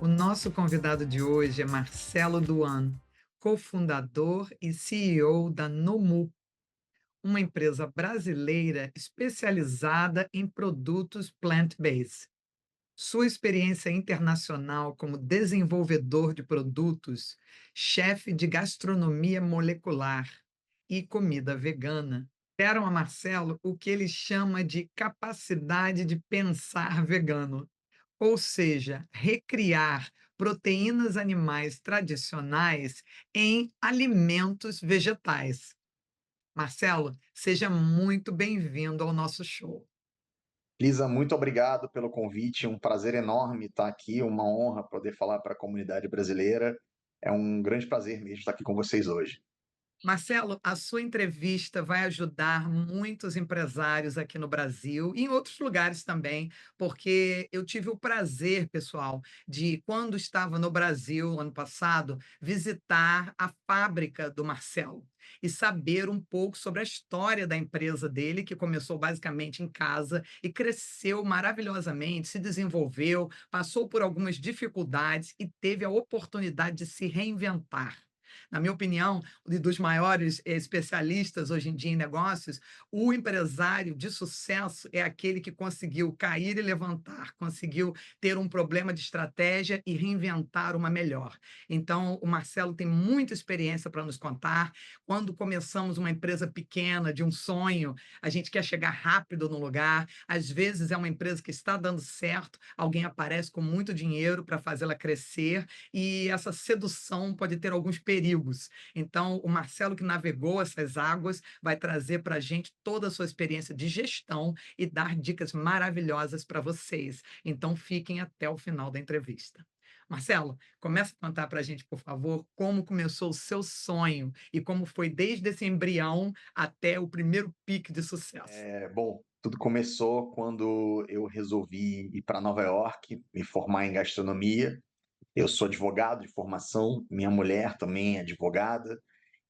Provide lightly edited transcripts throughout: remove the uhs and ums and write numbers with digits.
O nosso convidado de hoje é Marcelo Duan, cofundador e CEO da Nomu, uma empresa brasileira especializada em produtos plant-based. Sua experiência internacional como desenvolvedor de produtos, chefe de gastronomia molecular e comida vegana deram a Marcelo o que ele chama de capacidade de pensar vegano, ou seja, recriar proteínas animais tradicionais em alimentos vegetais. Marcelo, seja muito bem-vindo ao nosso show. Lisa, muito obrigado pelo convite. Um prazer enorme estar aqui, uma honra poder falar para a comunidade brasileira. É um grande prazer mesmo estar aqui com vocês hoje. Marcelo, a sua entrevista vai ajudar muitos empresários aqui no Brasil e em outros lugares também, porque eu tive o prazer, pessoal, de, quando estava no Brasil ano passado, visitar a fábrica do Marcelo e saber um pouco sobre a história da empresa dele, que começou basicamente em casa e cresceu maravilhosamente, se desenvolveu, passou por algumas dificuldades e teve a oportunidade de se reinventar. Na minha opinião, dos maiores especialistas hoje em dia em negócios, o empresário de sucesso é aquele que conseguiu cair e levantar, conseguiu ter um problema de estratégia e reinventar uma melhor. Então, o Marcelo tem muita experiência para nos contar. Quando começamos uma empresa pequena, de um sonho, a gente quer chegar rápido no lugar. Às vezes é uma empresa que está dando certo, alguém aparece com muito dinheiro para fazê-la crescer, e essa sedução pode ter alguns perigos. Então, o Marcelo, que navegou essas águas, vai trazer para a gente toda a sua experiência de gestão e dar dicas maravilhosas para vocês. Então, fiquem até o final da entrevista. Marcelo, começa a contar para a gente, por favor, como começou o seu sonho e como foi desde esse embrião até o primeiro pique de sucesso. Bom, tudo começou quando eu resolvi ir para Nova York, me formar em gastronomia. Eu sou advogado de formação, minha mulher também é advogada,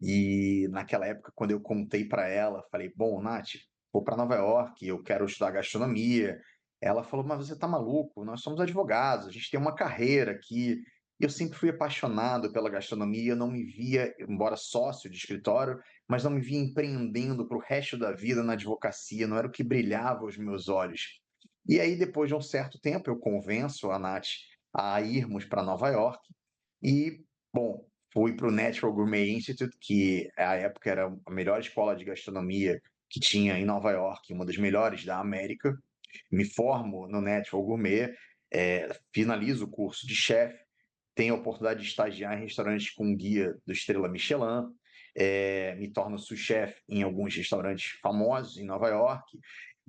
e naquela época, quando eu contei para ela, falei: Bom, Nath, vou para Nova York, eu quero estudar gastronomia. Ela falou: Mas você está maluco? Nós somos advogados, a gente tem uma carreira aqui. Eu sempre fui apaixonado pela gastronomia, eu não me via, embora sócio de escritório, mas não me via empreendendo para o resto da vida na advocacia, não era o que brilhava aos meus olhos. E aí, depois de um certo tempo, eu convenço a Nath a irmos para Nova York e, bom, fui para o Natural Gourmet Institute, que à época era a melhor escola de gastronomia que tinha em Nova York, uma das melhores da América. Me formo no Natural Gourmet, finalizo o curso de chefe, tenho a oportunidade de estagiar em restaurantes com guia do Estrela Michelin, me torno sous-chefe em alguns restaurantes famosos em Nova York,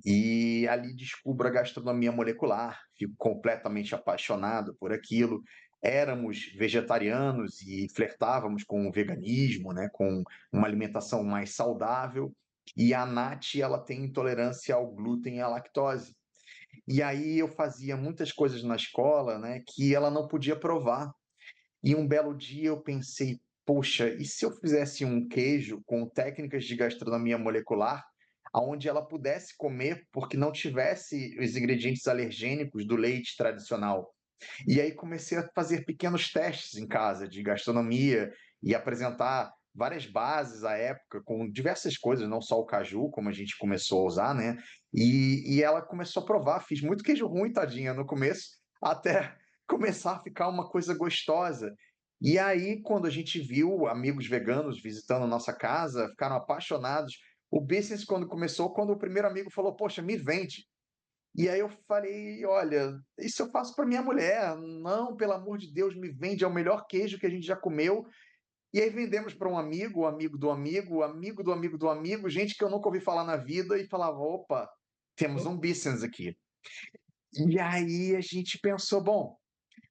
e ali descubro a gastronomia molecular, fico completamente apaixonado por aquilo. Éramos vegetarianos e flertávamos com o veganismo, né, com uma alimentação mais saudável, e a Nath, ela tem intolerância ao glúten e à lactose. E aí eu fazia muitas coisas na escola, né, que ela não podia provar. E um belo dia eu pensei: "Poxa, e se eu fizesse um queijo com técnicas de gastronomia molecular, aonde ela pudesse comer, porque não tivesse os ingredientes alergênicos do leite tradicional?". E aí comecei a fazer pequenos testes em casa de gastronomia e apresentar várias bases à época com diversas coisas, não só o caju, como a gente começou a usar, né, e ela começou a provar. Fiz muito queijo ruim, tadinha, no começo, até começar a ficar uma coisa gostosa. E aí, quando a gente viu amigos veganos visitando a nossa casa, ficaram apaixonados. O business, quando começou, quando o primeiro amigo falou: "Poxa, me vende". E aí eu falei: "Olha, isso eu faço para minha mulher, não, pelo amor de Deus, me vende, é o melhor queijo que a gente já comeu". E aí vendemos para um amigo, o amigo do amigo, o amigo do amigo do amigo, gente que eu nunca ouvi falar na vida, e falava: "Opa, temos um business aqui". E aí a gente pensou: "Bom,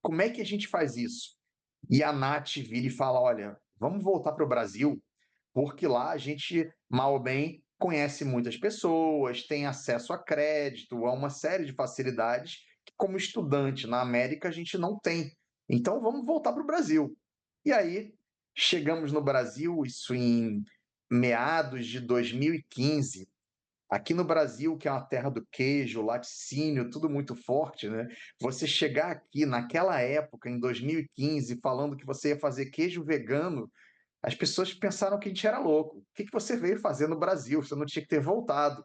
como é que a gente faz isso?". E a Nath vira e fala: "Olha, vamos voltar para o Brasil, porque lá a gente, mal ou bem, conhece muitas pessoas, tem acesso a crédito, a uma série de facilidades que, como estudante na América, a gente não tem. Então vamos voltar para o Brasil". E aí chegamos no Brasil, isso em meados de 2015, Aqui no Brasil, que é uma terra do queijo, laticínio, tudo muito forte, né? Você chegar aqui naquela época, em 2015, falando que você ia fazer queijo vegano, as pessoas pensaram que a gente era louco. O que que você veio fazer no Brasil? Você não tinha que ter voltado.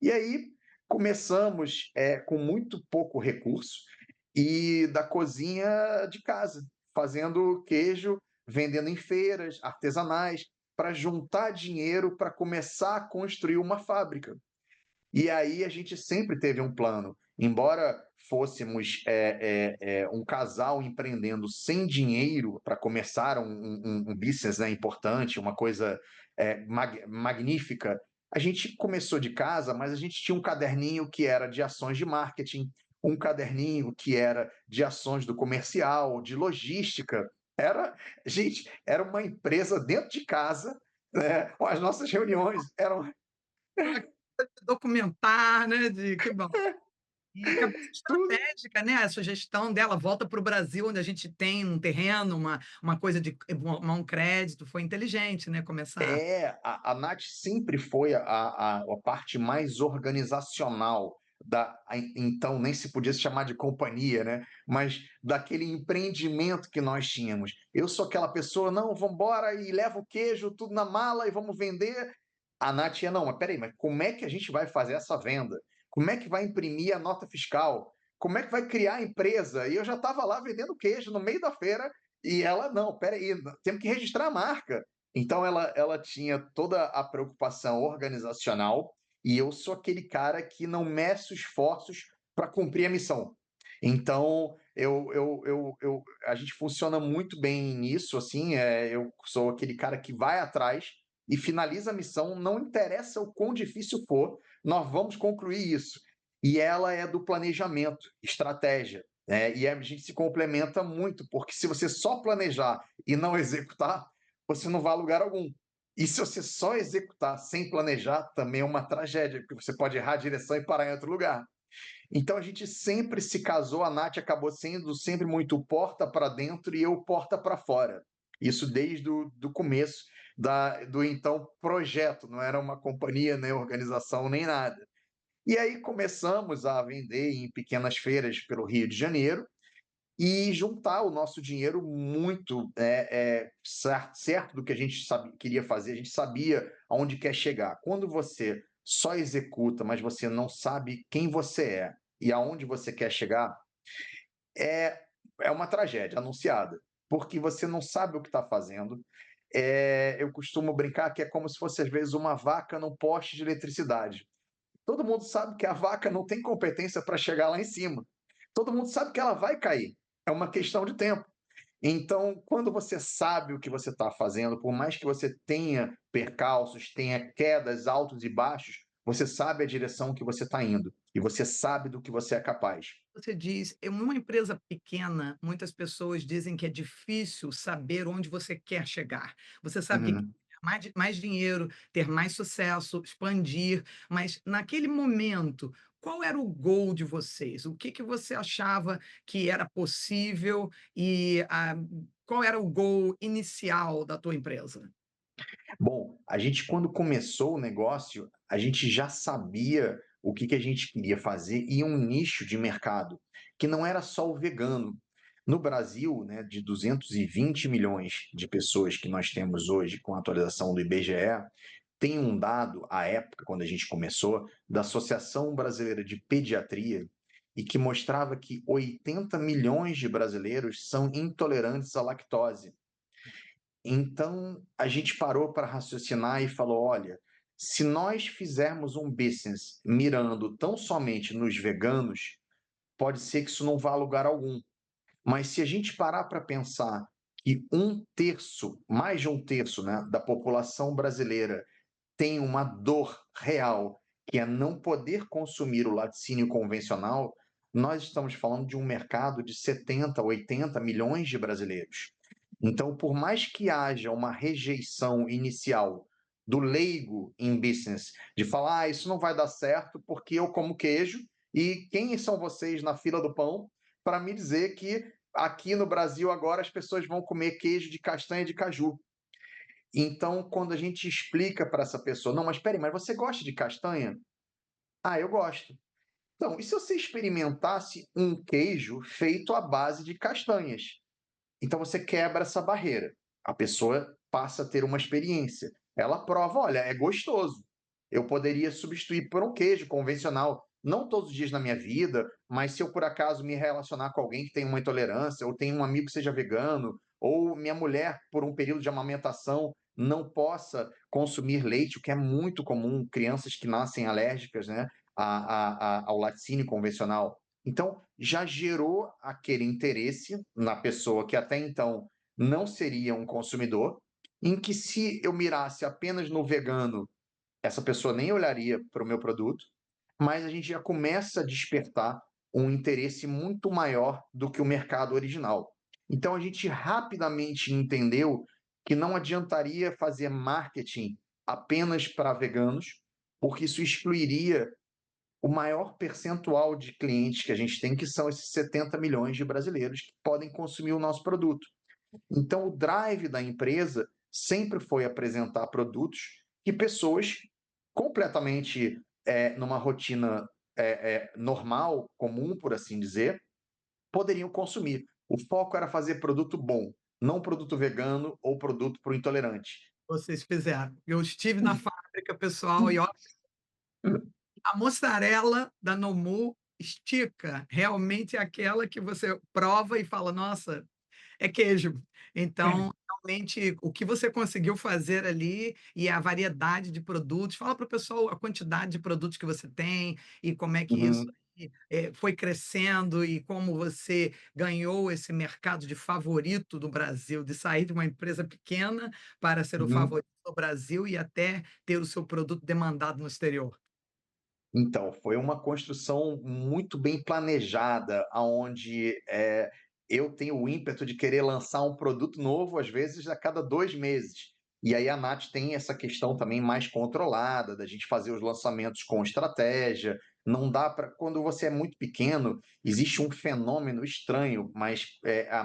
E aí começamos com muito pouco recurso e da cozinha de casa, fazendo queijo, vendendo em feiras artesanais, para juntar dinheiro para começar a construir uma fábrica. E aí a gente sempre teve um plano, embora fôssemos um casal empreendendo sem dinheiro para começar um business, né, importante, uma coisa magnífica. A gente começou de casa, mas a gente tinha um caderninho que era de ações de marketing, um caderninho que era de ações do comercial, de logística. Gente, era uma empresa dentro de casa, né? As nossas reuniões eram Aquela coisa de documentar, né, de que bom. E cabeça tudo. estratégica, né, a sugestão dela, volta para o Brasil, onde a gente tem um terreno, uma coisa de um crédito, foi inteligente, né, começar. A Nath sempre foi a parte mais organizacional então nem se podia se chamar de companhia, né? Mas daquele empreendimento que nós tínhamos. Eu sou aquela pessoa, não, vamos embora e leva o queijo tudo na mala e vamos vender. A Nath ia, não, mas peraí, mas como é que a gente vai fazer essa venda? Como é que vai imprimir a nota fiscal? Como é que vai criar a empresa? E eu já estava lá vendendo queijo no meio da feira e ela, não, peraí, temos que registrar a marca. Então ela tinha toda a preocupação organizacional e eu sou aquele cara que não meço esforços para cumprir a missão. Então a gente funciona muito bem nisso, assim, eu sou aquele cara que vai atrás e finaliza a missão, não interessa o quão difícil for, nós vamos concluir isso. E ela é do planejamento, estratégia. E a gente se complementa muito, porque se você só planejar e não executar, você não vai a lugar algum. E se você só executar sem planejar, também é uma tragédia, porque você pode errar a direção e parar em outro lugar. Então a gente sempre se casou, a Nath acabou sendo sempre muito porta para dentro e eu porta para fora. Isso desde o do começo do então projeto, não era uma companhia, nem organização, nem nada. E aí começamos a vender em pequenas feiras pelo Rio de Janeiro, e juntar o nosso dinheiro muito certo do que a gente queria fazer, a gente sabia aonde quer chegar. Quando você só executa, mas você não sabe quem você é e aonde você quer chegar, é, é uma tragédia anunciada, porque você não sabe o que está fazendo. Eu costumo brincar que é como se fosse, às vezes, uma vaca num poste de eletricidade. Todo mundo sabe que a vaca não tem competência para chegar lá em cima. Todo mundo sabe que ela vai cair. É uma questão de tempo. Então, quando você sabe o que você está fazendo, por mais que você tenha percalços, tenha quedas, altos e baixos, você sabe a direção que você está indo e você sabe do que você é capaz. Você diz, em uma empresa pequena, muitas pessoas dizem que é difícil saber onde você quer chegar. Você sabe que quer Uhum. mais dinheiro, ter mais sucesso, expandir, mas naquele momento, qual era o goal de vocês? O que que você achava que era possível e qual era o goal inicial da tua empresa? Bom, a gente quando começou o negócio, a gente já sabia o que a gente queria fazer e um nicho de mercado, que não era só o vegano. No Brasil, né, de 220 milhões de pessoas que nós temos hoje, com a atualização do IBGE, tem um dado, à época, quando a gente começou, da Associação Brasileira de Pediatria, e que mostrava que 80 milhões de brasileiros são intolerantes à lactose. Então, a gente parou para raciocinar e falou: olha, se nós fizermos um business mirando tão somente nos veganos, pode ser que isso não vá a lugar algum. Mas se a gente parar para pensar que um terço, mais de um terço, né, da população brasileira tem uma dor real, que é não poder consumir o laticínio convencional, nós estamos falando de um mercado de 70, 80 milhões de brasileiros. Então, por mais que haja uma rejeição inicial do leigo em business, de falar, isso não vai dar certo porque eu como queijo, e quem são vocês na fila do pão para me dizer que aqui no Brasil agora as pessoas vão comer queijo de castanha de caju? Então, quando a gente explica para essa pessoa: "Não, mas espere mas você gosta de castanha?", "Ah, eu gosto". Então, e se você experimentasse um queijo feito à base de castanhas? Então você quebra essa barreira. A pessoa passa a ter uma experiência. Ela prova: "Olha, é gostoso. Eu poderia substituir por um queijo convencional, não todos os dias na minha vida, mas se eu por acaso me relacionar com alguém que tem uma intolerância, ou tem um amigo que seja vegano, ou minha mulher, por um período de amamentação, não possa consumir leite", o que é muito comum, crianças que nascem alérgicas, né, ao laticínio convencional. Então, já gerou aquele interesse na pessoa que até então não seria um consumidor, em que se eu mirasse apenas no vegano, essa pessoa nem olharia para o meu produto, mas a gente já começa a despertar um interesse muito maior do que o mercado original. Então a gente rapidamente entendeu que não adiantaria fazer marketing apenas para veganos, porque isso excluiria o maior percentual de clientes que a gente tem, que são esses 70 milhões de brasileiros que podem consumir o nosso produto. Então, o drive da empresa sempre foi apresentar produtos que pessoas completamente numa rotina normal, comum, por assim dizer, poderiam consumir. O foco era fazer produto bom, não produto vegano ou produto para o intolerante. Vocês fizeram. Eu estive na fábrica, pessoal, e olha, a mussarela da Nomu estica, realmente é aquela que você prova e fala: "Nossa, é queijo". Então, realmente, o que você conseguiu fazer ali e a variedade de produtos, fala para o pessoal a quantidade de produtos que você tem e como é que isso Uhum, aí, foi crescendo e como você ganhou esse mercado de favorito do Brasil, de sair de uma empresa pequena para ser o uhum. favorito do Brasil e até ter o seu produto demandado no exterior. Então, foi uma construção muito bem planejada, aonde, eu tenho o ímpeto de querer lançar um produto novo, às vezes, a cada 2 meses. E aí a Nath tem essa questão também mais controlada, da gente fazer os lançamentos com estratégia. Não dá para, quando você é muito pequeno, existe um fenômeno estranho, mas,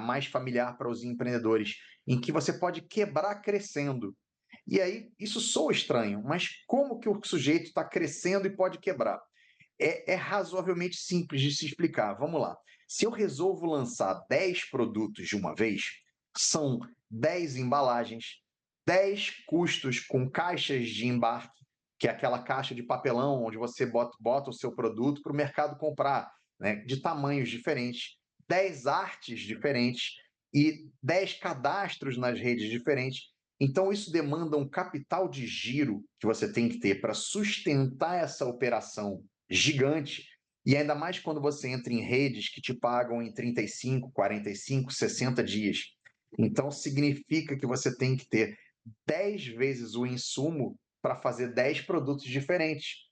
mais familiar para os empreendedores, em que você pode quebrar crescendo. E aí, isso soa estranho, mas como que o sujeito está crescendo e pode quebrar? É razoavelmente simples de se explicar. Vamos lá. Se eu resolvo lançar 10 produtos de uma vez, são 10 embalagens, 10 custos com caixas de embarque, que é aquela caixa de papelão onde você bota o seu produto para o mercado comprar, né, de tamanhos diferentes, 10 artes diferentes e 10 cadastros nas redes diferentes. Então, isso demanda um capital de giro que você tem que ter para sustentar essa operação gigante, e ainda mais quando você entra em redes que te pagam em 35, 45, 60 dias. Então, significa que você tem que ter 10 vezes o insumo para fazer 10 produtos diferentes.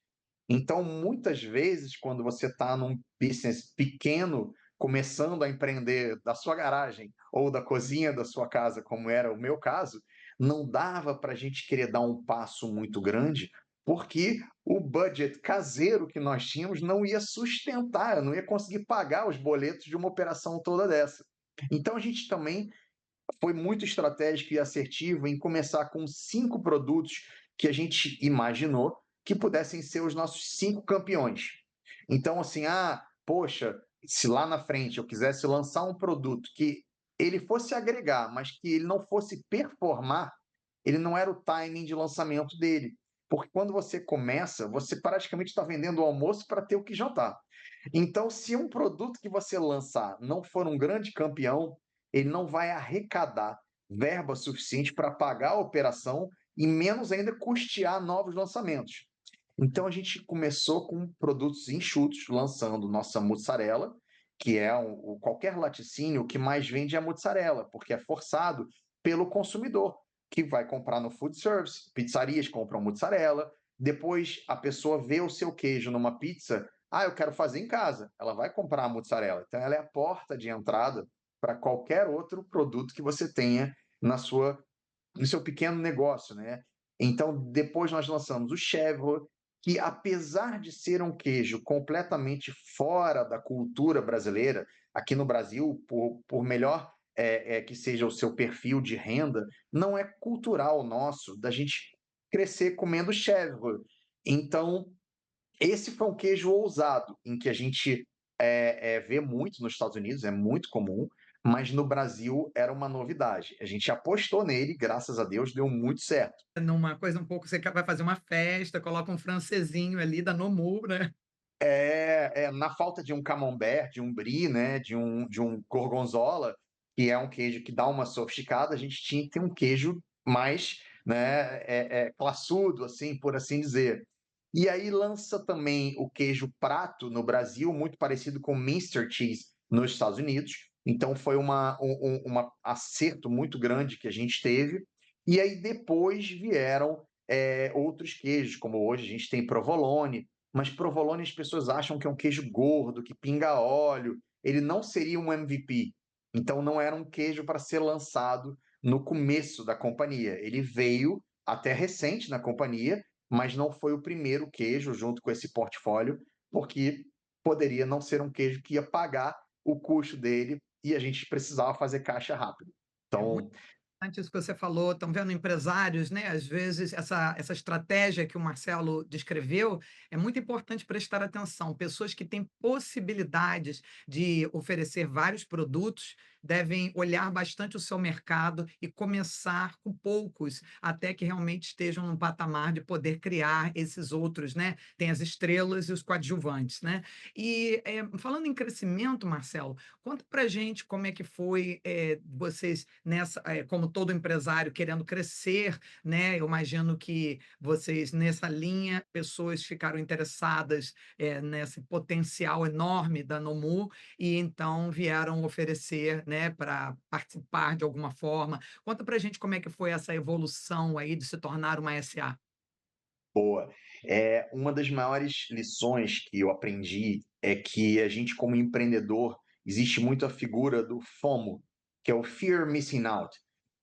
Então, muitas vezes, quando você está num business pequeno, começando a empreender da sua garagem ou da cozinha da sua casa, como era o meu caso, não dava para a gente querer dar um passo muito grande, porque o budget caseiro que nós tínhamos não ia sustentar, eu não ia conseguir pagar os boletos de uma operação toda dessa. Então, a gente também foi muito estratégico e assertivo em começar com 5 produtos que a gente imaginou que pudessem ser os nossos 5 campeões. Então, assim, poxa, se lá na frente eu quisesse lançar um produto que ele fosse agregar, mas que ele não fosse performar, ele não era o timing de lançamento dele. Porque quando você começa, você praticamente está vendendo o almoço para ter o que jantar. Então, se um produto que você lançar não for um grande campeão, ele não vai arrecadar verba suficiente para pagar a operação e menos ainda custear novos lançamentos. Então a gente começou com produtos enxutos, lançando nossa mussarela, que é qualquer laticínio, o que mais vende é a mussarela, porque é forçado pelo consumidor, que vai comprar no food service, pizzarias compram mussarela, depois a pessoa vê o seu queijo numa pizza, eu quero fazer em casa, ela vai comprar a mussarela. Então ela é a porta de entrada para qualquer outro produto que você tenha na sua no seu pequeno negócio, né? Então, depois nós lançamos o Chevrolet, que apesar de ser um queijo completamente fora da cultura brasileira, aqui no Brasil, por melhor que seja o seu perfil de renda, não é cultural nosso da gente crescer comendo chèvre. Então, esse foi um queijo ousado, em que a gente vê muito nos Estados Unidos, é muito comum, mas no Brasil era uma novidade. A gente apostou nele, graças a Deus, deu muito certo. Numa coisa um pouco você vai fazer uma festa, coloca um francesinho ali da Nomu, né. Na falta de um camembert, de um brie, né, de um gorgonzola, que é um queijo que dá uma sofisticada, a gente tinha que ter um queijo mais, né, classudo, assim, por assim dizer. E aí lança também o queijo prato no Brasil, muito parecido com Minster cheese nos Estados Unidos. Então foi uma acerto muito grande que a gente teve. E aí depois vieram outros queijos, como hoje a gente tem provolone, mas provolone as pessoas acham que é um queijo gordo, que pinga óleo. Ele não seria um MVP. Então não era um queijo para ser lançado no começo da companhia. Ele veio até recente na companhia, mas não foi o primeiro queijo junto com esse portfólio, porque poderia não ser um queijo que ia pagar o custo dele e a gente precisava fazer caixa rápido. É muito Então, importante isso que você falou, estão vendo empresários, né, às vezes essa estratégia que o Marcelo descreveu, é muito importante prestar atenção. Pessoas que têm possibilidades de oferecer vários produtos, devem olhar bastante o seu mercado e começar com poucos, até que realmente estejam num patamar de poder criar esses outros, né, tem as estrelas e os coadjuvantes, né. E, falando em crescimento, Marcelo, conta pra gente como é que foi, vocês nessa como todo empresário querendo crescer, né, eu imagino que vocês nessa linha, pessoas ficaram interessadas, nesse potencial enorme da Nomu, e então vieram oferecer, né, para participar de alguma forma. Conta pra gente como é que foi essa evolução aí de se tornar uma SA. boa. Uma das maiores lições que eu aprendi é que a gente, como empreendedor, existe muito a figura do FOMO, que é o Fear Missing Out.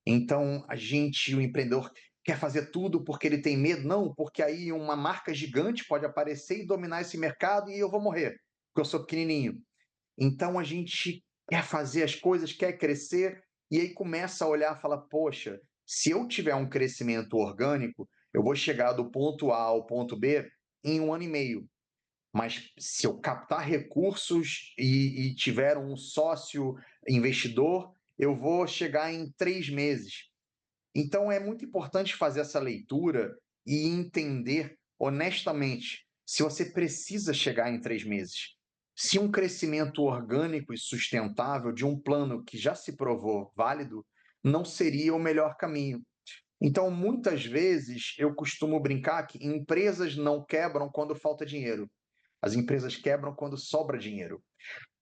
Então, a gente, o empreendedor, quer fazer tudo porque ele tem medo? Não, porque aí uma marca gigante pode aparecer e dominar esse mercado e eu vou morrer, porque eu sou pequenininho. Então, a gente quer fazer as coisas, quer crescer, e aí começa a olhar e fala: poxa, se eu tiver um crescimento orgânico, eu vou chegar do ponto A ao ponto B em 1 ano e meio. Mas se eu captar recursos e tiver um sócio investidor, eu vou chegar em 3 meses. Então é muito importante fazer essa leitura e entender honestamente se você precisa chegar em 3 meses. Se um crescimento orgânico e sustentável de um plano que já se provou válido não seria o melhor caminho. Então, muitas vezes, eu costumo brincar que empresas não quebram quando falta dinheiro. As empresas quebram quando sobra dinheiro,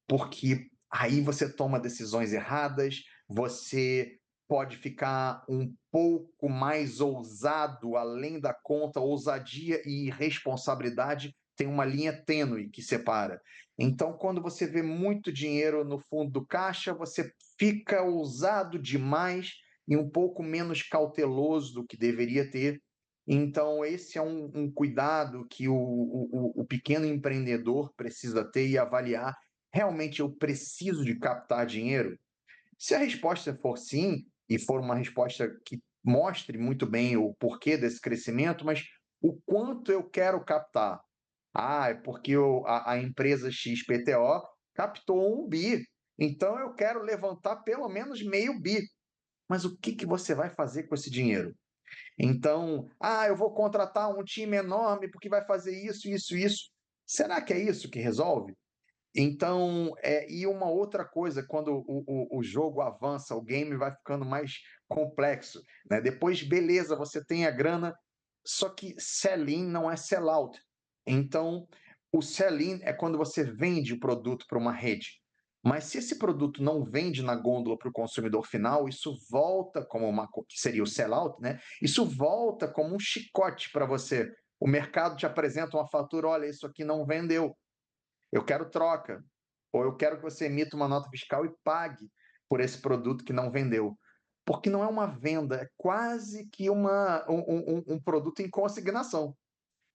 porque aí você toma decisões erradas, você pode ficar um pouco mais ousado além da conta, ousadia e responsabilidade tem uma linha tênue que separa. Então, quando você vê muito dinheiro no fundo do caixa, você fica ousado demais e um pouco menos cauteloso do que deveria ter. Então, esse é um cuidado que o pequeno empreendedor precisa ter e avaliar. Realmente eu preciso de captar dinheiro? Se a resposta for sim, e for uma resposta que mostre muito bem o porquê desse crescimento, mas o quanto eu quero captar? Ah, é porque a empresa XPTO captou 1 bi, então eu quero levantar pelo menos meio bi. Mas o que você vai fazer com esse dinheiro? Então, eu vou contratar um time enorme porque vai fazer isso, isso, isso. Será que é isso que resolve? Então, e uma outra coisa, quando o jogo avança, o game vai ficando mais complexo, né? Depois, beleza, você tem a grana, só que sell-in não é sell-out. Então, o sell-in é quando você vende o produto para uma rede. Mas se esse produto não vende na gôndola para o consumidor final, isso volta como que seria o sell-out, né? Isso volta como um chicote para você. O mercado te apresenta uma fatura, olha, isso aqui não vendeu, eu quero troca, ou eu quero que você emita uma nota fiscal e pague por esse produto que não vendeu. Porque não é uma venda, é quase que um produto em consignação,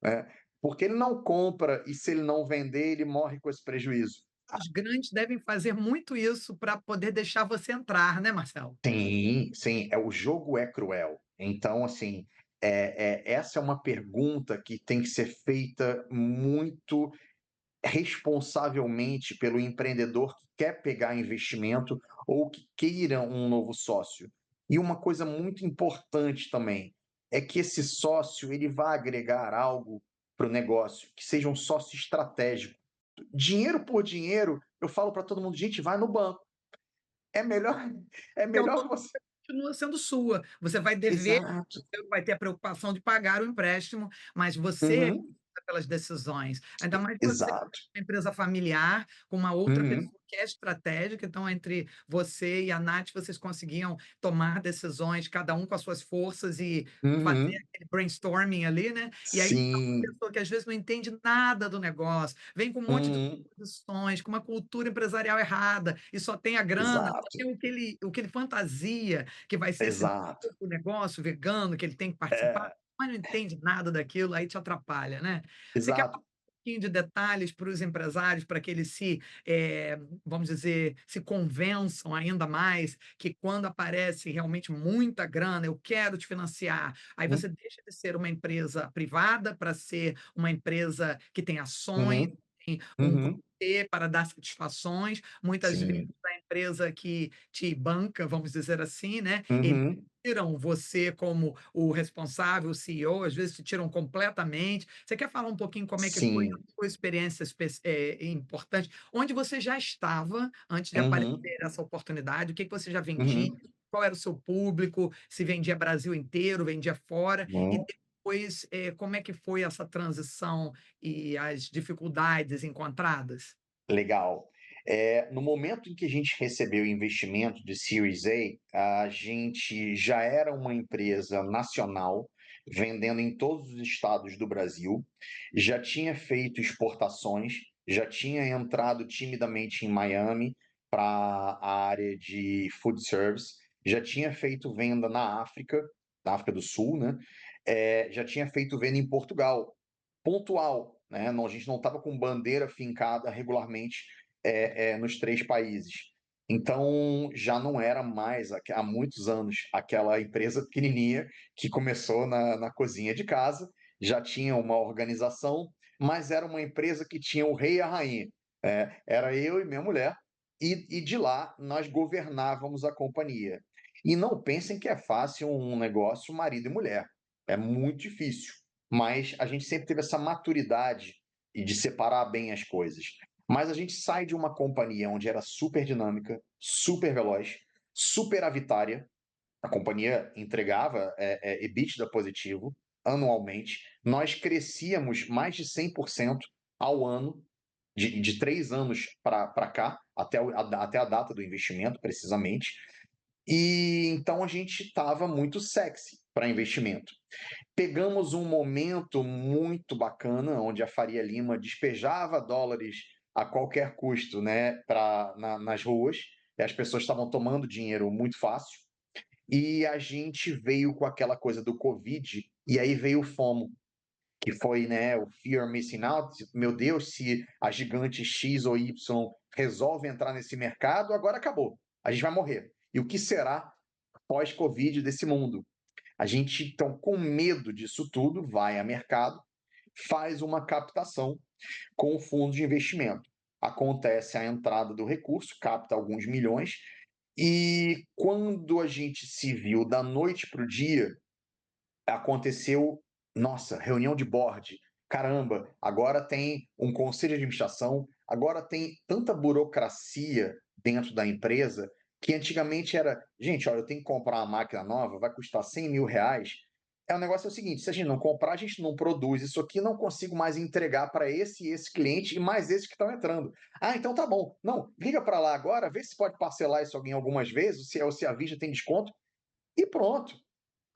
né? Porque ele não compra e se ele não vender, ele morre com esse prejuízo. Os grandes devem fazer muito isso para poder deixar você entrar, né, Marcelo? Sim, sim, o jogo é cruel. Então, assim, essa é uma pergunta que tem que ser feita muito responsavelmente pelo empreendedor que quer pegar investimento ou que queira um novo sócio. E uma coisa muito importante também é que esse sócio ele vai agregar algo para o negócio, que seja um sócio estratégico. Dinheiro por dinheiro, eu falo para todo mundo, gente, vai no banco. É melhor, é Que a melhor autonomia você. continua sendo sua. Você vai dever, Exato. você vai ter a preocupação de pagar o empréstimo, mas você Uhum. pelas decisões. Ainda mais você, Exato. uma empresa familiar, com uma outra Uhum. pessoa que é estratégica, então entre você e a Nath, vocês conseguiam tomar decisões, cada um com as suas forças e fazer Uhum. aquele brainstorming ali, né, e aí uma Sim. pessoa que às vezes não entende nada do negócio, vem com um monte de Uhum. posições, com uma cultura empresarial errada e só tem a grana, só Exato. tem o que ele fantasia que vai ser esse Exato. novo negócio vegano, que ele tem que participar, É, mas não entende nada daquilo, aí te atrapalha, né. Você quer falar exato. um pouquinho de detalhes para os empresários, para que eles se, vamos dizer, se convençam ainda mais que quando aparece realmente muita grana, eu quero te financiar, aí Hum, você deixa de ser uma empresa privada para ser uma empresa que tem ações, uhum. tem um Uhum. comitê para dar satisfações, muitas vezes Sim. a empresa que te banca, vamos dizer assim, né, eles Uhum. tiram você como o responsável, o CEO, às vezes te tiram completamente. Você quer falar um pouquinho como é que foi a Sim. sua experiência importante? Onde você já estava antes de aparecer Uhum. essa oportunidade? O que que você já vendia? Uhum. Qual era o seu público? Se vendia Brasil inteiro, vendia fora? E Uhum. depois, como é que foi essa transição e as dificuldades encontradas? Legal. No momento em que a gente recebeu o investimento de Series A, a gente já era uma empresa nacional, vendendo em todos os estados do Brasil, já tinha feito exportações, já tinha entrado timidamente em Miami para a área de food service, já tinha feito venda na África do Sul, né? Já tinha feito venda em Portugal, pontual, né? Não, a gente não estava com bandeira fincada regularmente nos três países. Então, já não era mais, há muitos anos, aquela empresa pequenininha que começou na cozinha de casa, já tinha uma organização, mas era uma empresa que tinha o rei e a rainha. Era eu e minha mulher, e de lá nós governávamos a companhia. E não pensem que é fácil um negócio marido e mulher. É muito difícil, mas a gente sempre teve essa maturidade e de separar bem as coisas. Mas a gente sai de uma companhia onde era super dinâmica, super veloz, super avitária. A companhia entregava EBITDA positivo anualmente. Nós crescíamos mais de 100% ao ano, de 3 anos para cá, até a data do investimento, precisamente. E então a gente estava muito sexy para investimento. Pegamos um momento muito bacana, onde a Faria Lima despejava dólares a qualquer custo, né, nas ruas, e as pessoas estavam tomando dinheiro muito fácil, e a gente veio com aquela coisa do Covid, e aí veio o FOMO, que foi, né, o Fear of Missing Out. Meu Deus, se a gigante X ou Y resolve entrar nesse mercado, agora acabou, a gente vai morrer. E o que será pós-Covid desse mundo? A gente, então, com medo disso tudo, vai a mercado, faz uma captação com o fundo de investimento. Acontece a entrada do recurso, capta alguns milhões, e quando a gente se viu da noite para o dia, aconteceu, nossa, reunião de board. Caramba, agora tem um conselho de administração, agora tem tanta burocracia dentro da empresa que antigamente era, gente, olha, eu tenho que comprar uma máquina nova, vai custar R$ 100.000. O negócio é o seguinte: se a gente não comprar, a gente não produz isso aqui, não consigo mais entregar para esse e esse cliente e mais esses que estão entrando. Ah, então tá bom. Não, liga para lá agora, vê se pode parcelar isso alguém algumas vezes, se a Vista tem desconto, e pronto.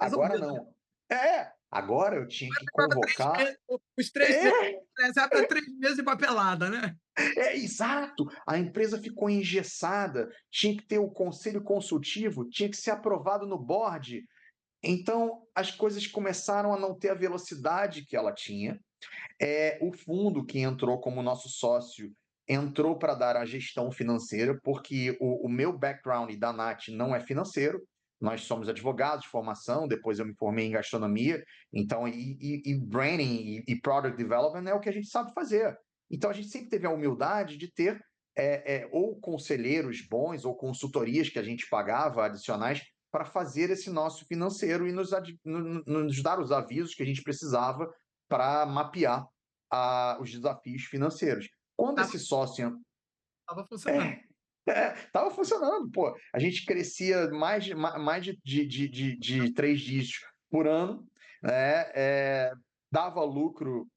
Agora Resolvido. não. Agora eu tinha que Levava 3 convocar. meses, os 3 meses, É, exata 3 meses de papelada, né? exato. A empresa ficou engessada, tinha que ter o conselho consultivo, tinha que ser aprovado no board. Então, as coisas começaram a não ter a velocidade que ela tinha. O fundo que entrou como nosso sócio, entrou para dar a gestão financeira, porque o meu background da Nath não é financeiro, nós somos advogados de formação, depois eu me formei em gastronomia, então, e branding e product development é o que a gente sabe fazer. Então, a gente sempre teve a humildade de ter ou conselheiros bons ou consultorias que a gente pagava adicionais para fazer esse nosso financeiro e nos dar os avisos que a gente precisava para mapear os desafios financeiros. Quando Estava esse sócio funcionando. estava funcionando, pô. A gente crescia mais de 3 dígitos por ano, né? Dava lucro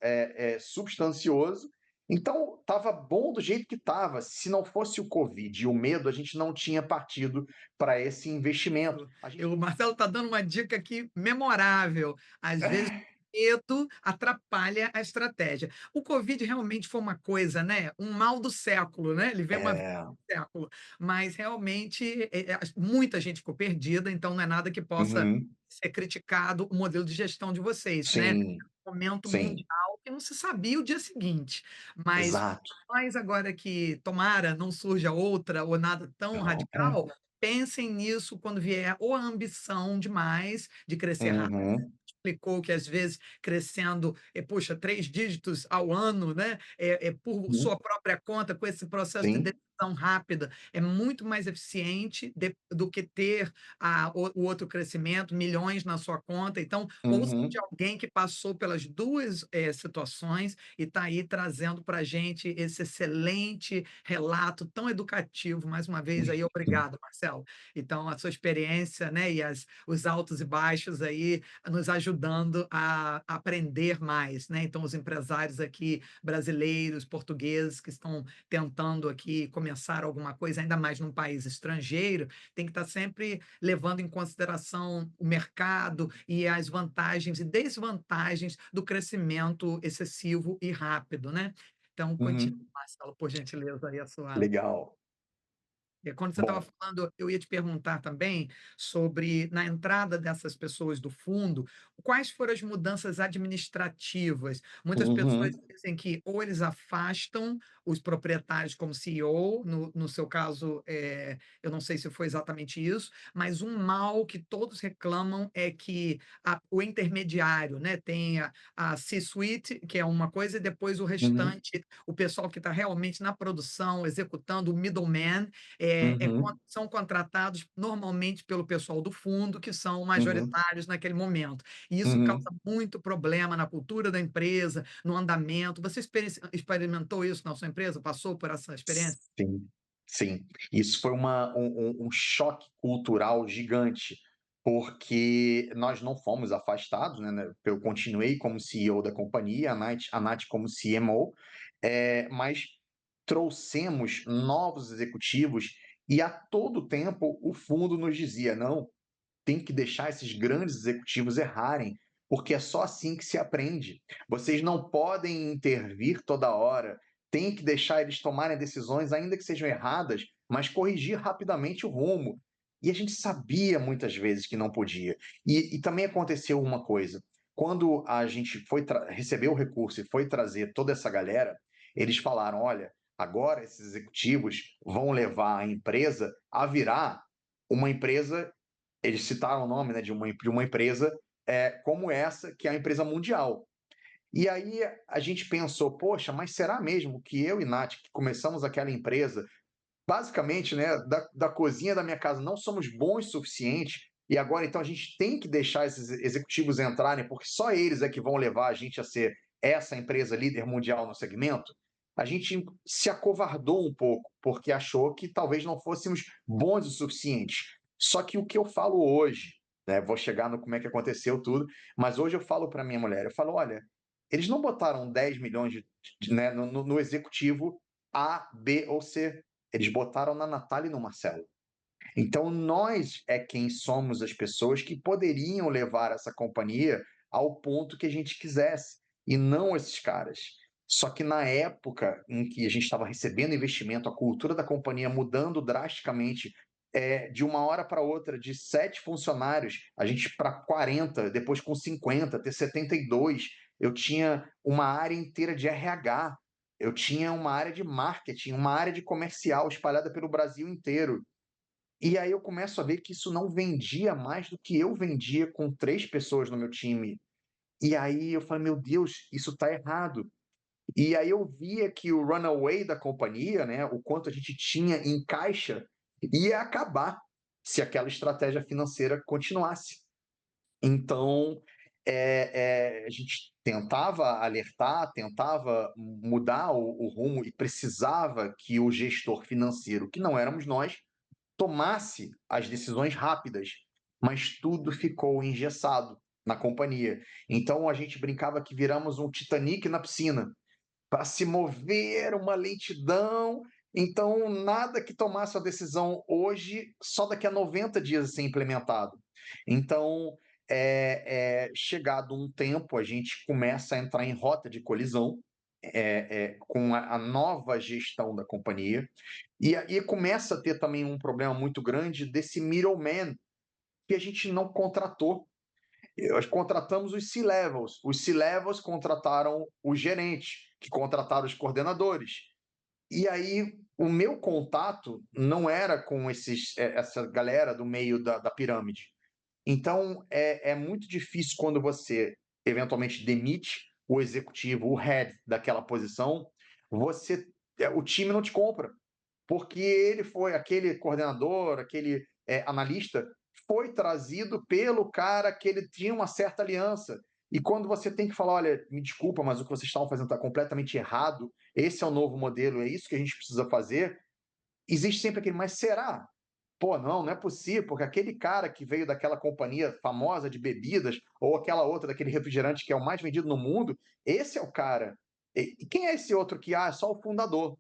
substancioso. Então, estava bom do jeito que estava. Se não fosse o Covid e o medo, a gente não tinha partido para esse investimento. A gente... O Marcelo está dando uma dica aqui memorável. Às vezes, o medo atrapalha a estratégia. O Covid realmente foi uma coisa, né? Um mal do século, né? Ele veio uma vez É, no século, mas realmente muita gente ficou perdida, então não é nada que possa uhum, ser criticado o modelo de gestão de vocês, né? sim, Momento sim, mundial que não se sabia o dia seguinte. Mas exato. nós agora que tomara não surja outra ou nada tão Não, radical, pensem nisso quando vier ou a ambição demais de crescer rápido. uhum, Explicou que às vezes crescendo, puxa, 3 dígitos ao ano, né, por uhum, sua própria conta, com esse processo de sim, decisão rápida, é muito mais eficiente do que ter o outro crescimento, milhões na sua conta. Então, ouça de uhum. alguém que passou pelas duas situações e está aí trazendo para a gente esse excelente relato tão educativo. Mais uma vez aí, obrigado, Marcelo. Então, a sua experiência, né, e os altos e baixos aí nos ajudando a aprender mais, né? Então, os empresários aqui brasileiros, portugueses que estão tentando aqui começar alguma coisa, ainda mais num país estrangeiro, tem que estar sempre levando em consideração o mercado e as vantagens e desvantagens do crescimento excessivo e rápido, né? Então, continue, Uhum. Marcelo, por gentileza, aí a sua. Legal. Quando você estava Bom, falando, eu ia te perguntar também sobre, na entrada dessas pessoas do fundo, quais foram as mudanças administrativas? Muitas pessoas uhum, dizem que ou eles afastam os proprietários como CEO, no seu caso, eu não sei se foi exatamente isso, mas um mal que todos reclamam é que o intermediário, né, tem a C-suite, que é uma coisa, e depois o uhum, restante, o pessoal que está realmente na produção, executando, o middleman, uhum, são contratados normalmente pelo pessoal do fundo, que são uhum, majoritários naquele momento. E isso causa uhum. muito problema na cultura da empresa, no andamento. Você experimentou isso na sua empresa? Passou por essa experiência? Sim, sim. Isso foi um choque cultural gigante, porque nós não fomos afastados, né? Eu continuei como CEO da companhia, a Nath como CMO, mas trouxemos novos executivos e a todo tempo o fundo nos dizia: não, tem que deixar esses grandes executivos errarem, porque é só assim que se aprende. Vocês não podem intervir toda hora, tem que deixar eles tomarem decisões, ainda que sejam erradas, mas corrigir rapidamente o rumo. E a gente sabia muitas vezes que não podia. E também aconteceu uma coisa: quando a gente recebeu o recurso e foi trazer toda essa galera, eles falaram: olha, agora esses executivos vão levar a empresa a virar uma empresa, eles citaram o nome, né, de uma empresa como essa, que é a empresa mundial. E aí a gente pensou, poxa, mas será mesmo que eu e Nath, que começamos aquela empresa, basicamente, né, da cozinha da minha casa, não somos bons o suficiente, e agora então a gente tem que deixar esses executivos entrarem, porque só eles é que vão levar a gente a ser essa empresa líder mundial no segmento? A gente se acovardou um pouco, porque achou que talvez não fôssemos bons o suficiente. Só que o que eu falo hoje, né, vou chegar no como é que aconteceu tudo, mas hoje eu falo para minha mulher, eu falo, olha, eles não botaram 10 milhões né, no executivo A, B ou C, eles botaram na Natália e no Marcelo. Então, nós é quem somos as pessoas que poderiam levar essa companhia ao ponto que a gente quisesse, e não esses caras. Só que na época em que a gente estava recebendo investimento, a cultura da companhia mudando drasticamente, de uma hora para outra, de 7 funcionários, a gente para 40, depois com 50, ter 72. Eu tinha uma área inteira de RH. eu tinha uma área de marketing, uma área de comercial espalhada pelo Brasil inteiro. E aí eu começo a ver que isso não vendia mais do que eu vendia com 3 pessoas no meu time. E aí eu falei: "Meu Deus, isso está errado". E aí eu via que o runaway da companhia, né, o quanto a gente tinha em caixa, ia acabar se aquela estratégia financeira continuasse. Então, a gente tentava alertar, tentava mudar o rumo e precisava que o gestor financeiro, que não éramos nós, tomasse as decisões rápidas, mas tudo ficou engessado na companhia. Então a gente brincava que viramos um Titanic na piscina, para se mover, uma lentidão. Então, nada que tomasse a decisão hoje, só daqui a 90 dias a ser implementado. Então, chegado um tempo, a gente começa a entrar em rota de colisão com a nova gestão da companhia, e aí começa a ter também um problema muito grande desse middleman que a gente não contratou. Nós contratamos os C-levels. Os C-levels contrataram o gerente, que contrataram os coordenadores. E aí, o meu contato não era com essa galera do meio da pirâmide. Então, é muito difícil quando você eventualmente demite o executivo, o head daquela posição, o time não te compra, porque ele foi aquele coordenador, aquele analista, foi trazido pelo cara que ele tinha uma certa aliança. E quando você tem que falar, olha, me desculpa, mas o que vocês estavam fazendo está completamente errado, esse é o novo modelo, é isso que a gente precisa fazer, existe sempre aquele, mas será? Pô, não, não é possível, porque aquele cara que veio daquela companhia famosa de bebidas, ou aquela outra daquele refrigerante que é o mais vendido no mundo, esse é o cara. E quem é esse outro que, é só o fundador?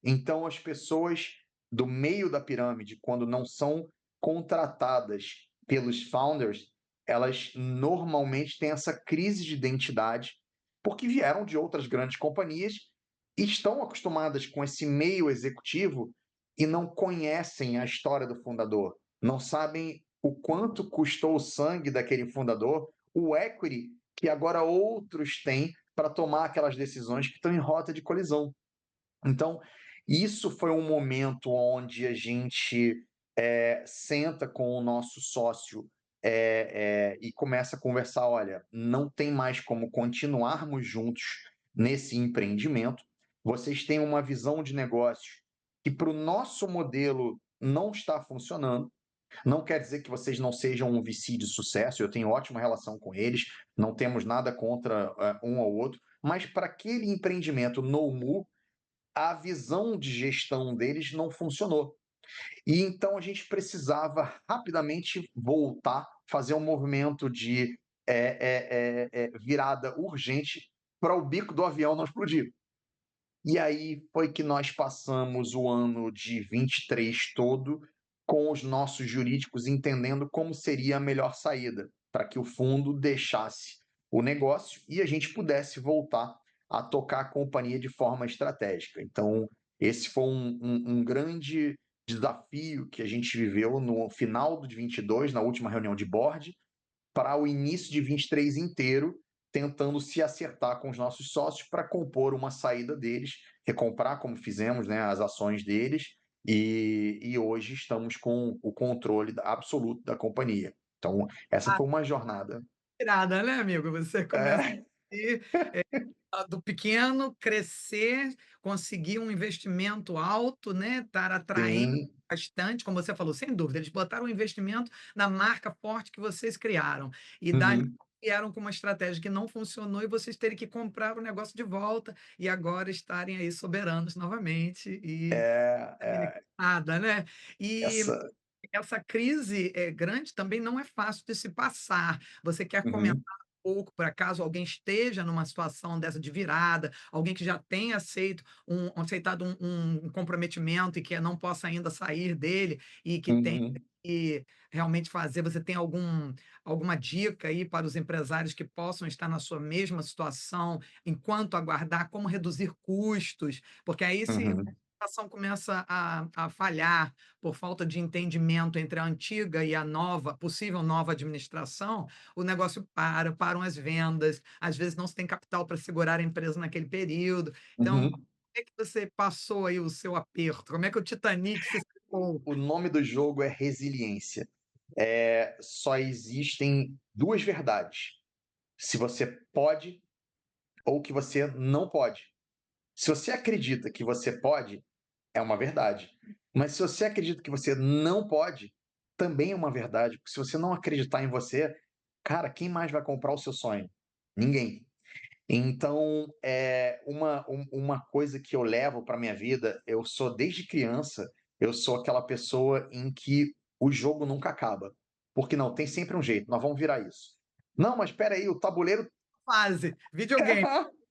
Então, as pessoas do meio da pirâmide, quando não são contratadas pelos founders, elas normalmente têm essa crise de identidade, porque vieram de outras grandes companhias e estão acostumadas com esse meio executivo e não conhecem a história do fundador, não sabem o quanto custou o sangue daquele fundador, o equity que agora outros têm para tomar aquelas decisões que estão em rota de colisão. Então, isso foi um momento onde a gente senta com o nosso sócio e começa a conversar: olha, não tem mais como continuarmos juntos nesse empreendimento. Vocês têm uma visão de negócio que, para o nosso modelo, não está funcionando. Não quer dizer que vocês não sejam um VC de sucesso, eu tenho ótima relação com eles, não temos nada contra um ou outro, mas para aquele empreendimento no mu, a visão de gestão deles não funcionou. E então a gente precisava rapidamente voltar, fazer um movimento de virada urgente para o bico do avião não explodir. E aí foi que nós passamos o ano de 23 todo com os nossos jurídicos entendendo como seria a melhor saída para que o fundo deixasse o negócio e a gente pudesse voltar a tocar a companhia de forma estratégica. Então, esse foi um grande desafio que a gente viveu no final de 22, na última reunião de board, para o início de 23 inteiro, tentando se acertar com os nossos sócios para compor uma saída deles, recomprar, como fizemos, né, as ações deles, e hoje estamos com o controle absoluto da companhia. Então, essa Ah, foi uma jornada. irada, né, amigo? Você começa É, aí, do pequeno, crescer, conseguir um investimento alto, né, estar atraindo sim, bastante, como você falou, sem dúvida, eles botaram um investimento na marca forte que vocês criaram, e dali uhum, vieram vieram com uma estratégia que não funcionou e vocês terem que comprar o negócio de volta e agora estarem aí soberanos novamente e é, nada, né. E essa, essa crise, grande também não é fácil de se passar. Você quer comentar uhum, um pouco, por acaso alguém esteja numa situação dessa de virada, alguém que já tenha aceitado um comprometimento e que não possa ainda sair dele e que tem uhum. que realmente fazer, você tem alguma dica aí para os empresários que possam estar na sua mesma situação, enquanto aguardar como reduzir custos? Porque aí se Uhum. relação começa a falhar por falta de entendimento entre a antiga e a nova, possível nova administração, o negócio para, param as vendas, às vezes não se tem capital para segurar a empresa naquele período. Então, como Uhum. é que você passou aí o seu aperto? Como é que o Titanic se secou? O nome do jogo é resiliência. Só existem duas verdades: se você pode ou que você não pode. Se você acredita que você pode, é uma verdade. Mas se você acredita que você não pode, também é uma verdade. Porque se você não acreditar em você, cara, quem mais vai comprar o seu sonho? Ninguém. Então, uma coisa que eu levo para minha vida, eu sou desde criança, eu sou aquela pessoa em que o jogo nunca acaba. Porque não, tem sempre um jeito, nós vamos virar isso. Não, mas espera aí, o tabuleiro Fase, videogame.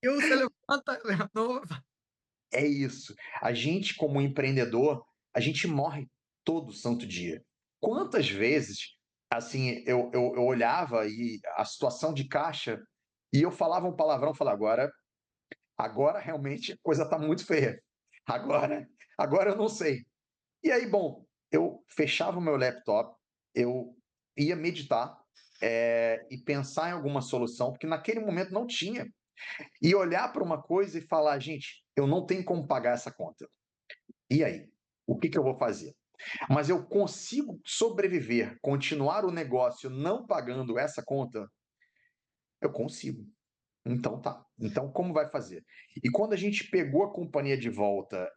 E você levanta, é isso. A gente, como empreendedor, a gente morre todo santo dia. Quantas vezes, assim, eu olhava e a situação de caixa e eu falava um palavrão, falava, agora realmente a coisa está muito feia. Agora, agora eu não sei. E aí, bom, eu fechava o meu laptop, eu ia meditar e pensar em alguma solução, porque naquele momento não tinha. E olhar para uma coisa e falar, gente, eu não tenho como pagar essa conta. E aí? O que, que eu vou fazer? Mas eu consigo sobreviver, continuar o negócio não pagando essa conta? Eu consigo. Então tá. Então como vai fazer? E quando a gente pegou a companhia de volta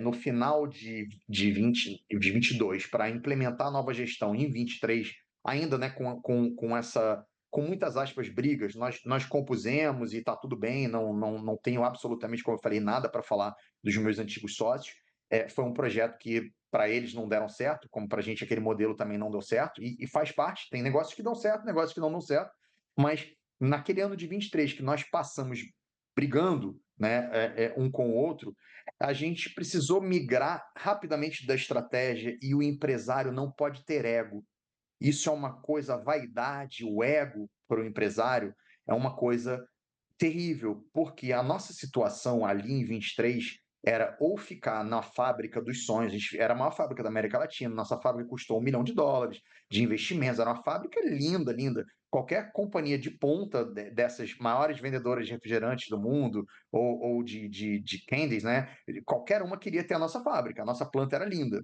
no final de 22 para implementar a nova gestão em 23, ainda né, com muitas aspas brigas, nós compusemos e está tudo bem, não tenho absolutamente, como eu falei, nada para falar dos meus antigos sócios. Foi um projeto que para eles não deram certo, como para a gente aquele modelo também não deu certo, e faz parte, tem negócios que dão certo, negócios que não dão certo, mas naquele ano de 23 que nós passamos brigando né, um com o outro, a gente precisou migrar rapidamente da estratégia e o empresário não pode ter ego. Isso é uma coisa, a vaidade, o ego para o empresário é uma coisa terrível, porque a nossa situação ali em 23 era ou ficar na fábrica dos sonhos, a gente era a maior fábrica da América Latina, nossa fábrica custou US$ 1 milhão de investimentos, era uma fábrica linda, linda. Qualquer companhia de ponta dessas maiores vendedoras de refrigerantes do mundo, ou de candies, né? Qualquer uma queria ter a nossa fábrica, a nossa planta era linda.